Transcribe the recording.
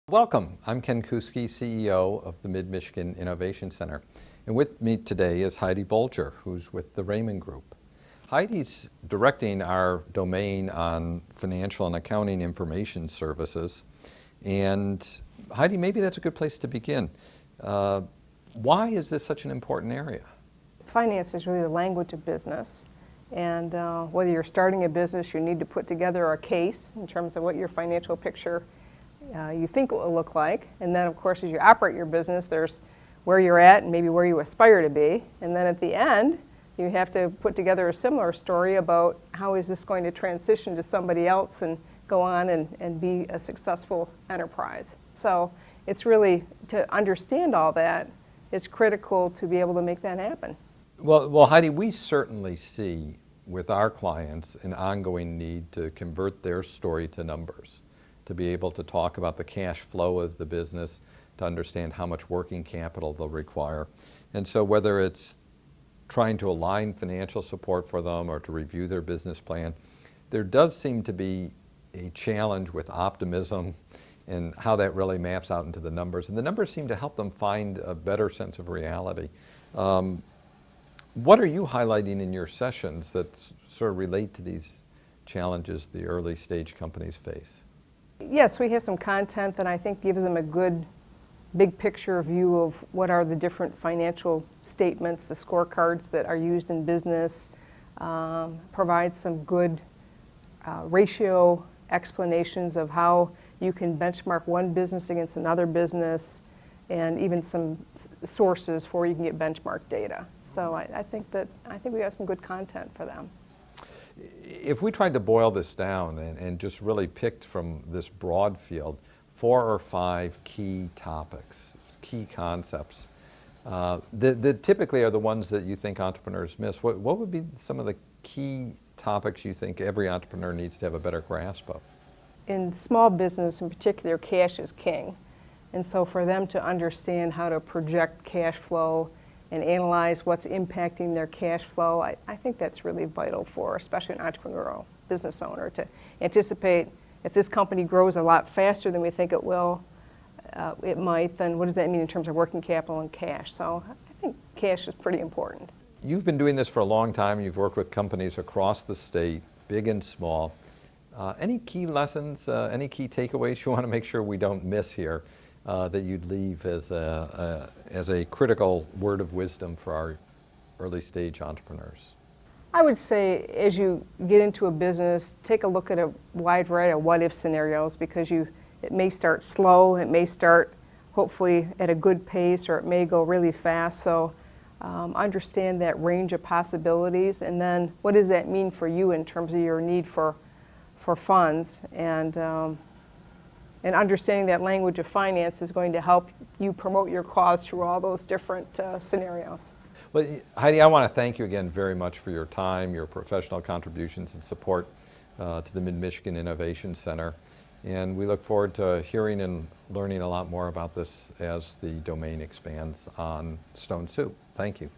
Welcome. I'm Ken Kuski, CEO of the Mid-Michigan Innovation Center. And with me today is Heidi Bolger, who's with the Raymond Group. Heidi's directing our domain on financial and accounting information services. And Heidi, maybe that's a good place to begin. Why is this such an important area? Finance is really the language of business. And whether you're starting a business, you need to put together a case in terms of what your financial picture you think it will look like. And then, of course, as you operate your business, there's where you're at and maybe where you aspire to be. And then at the end, you have to put together a similar story about how is this going to transition to somebody else and go on and be a successful enterprise. So it's really, to understand all that is critical to be able to make that happen. Well, Heidi, we certainly see with our clients an ongoing need to convert their story to numbers, to be able to talk about the cash flow of the business, to understand how much working capital they'll require. And so whether it's trying to align financial support for them or to review their business plan, there does seem to be a challenge with optimism and how that really maps out into the numbers. And the numbers seem to help them find a better sense of reality. What are you highlighting in your sessions that sort of relate to these challenges the early stage companies face? Yes, we have some content that I think gives them a good big picture view of what are the different financial statements, the scorecards that are used in business, provide some good ratio explanations of how you can benchmark one business against another business, and even some sources for where you can get benchmark data. So I think we have some good content for them. If we tried to boil this down and just really picked from this broad field 4 or 5 key topics, key concepts, that typically are the ones that you think entrepreneurs miss, what would be some of the key topics you think every entrepreneur needs to have a better grasp of? In small business in particular, cash is king. And so for them to understand how to project cash flow and analyze what's impacting their cash flow, I think that's really vital for especially an entrepreneurial business owner to anticipate if this company grows a lot faster than we think it will, it might, then what does that mean in terms of working capital and cash? So I think cash is pretty important. You've been doing this for a long time. You've worked with companies across the state, big and small. Any key lessons, any key takeaways you want to make sure we don't miss here that you'd leave as a critical word of wisdom for our early stage entrepreneurs? I would say as you get into a business, take a look at a wide variety of what-if scenarios, because it may start slow, it may start hopefully at a good pace, or it may go really fast. So understand that range of possibilities, and then what does that mean for you in terms of your need for funds, and understanding that language of finance is going to help you promote your cause through all those different scenarios. Well, Heidi, I want to thank you again very much for your time, your professional contributions and support to the Mid-Michigan Innovation Center. And we look forward to hearing and learning a lot more about this as the domain expands on Stone Soup. Thank you.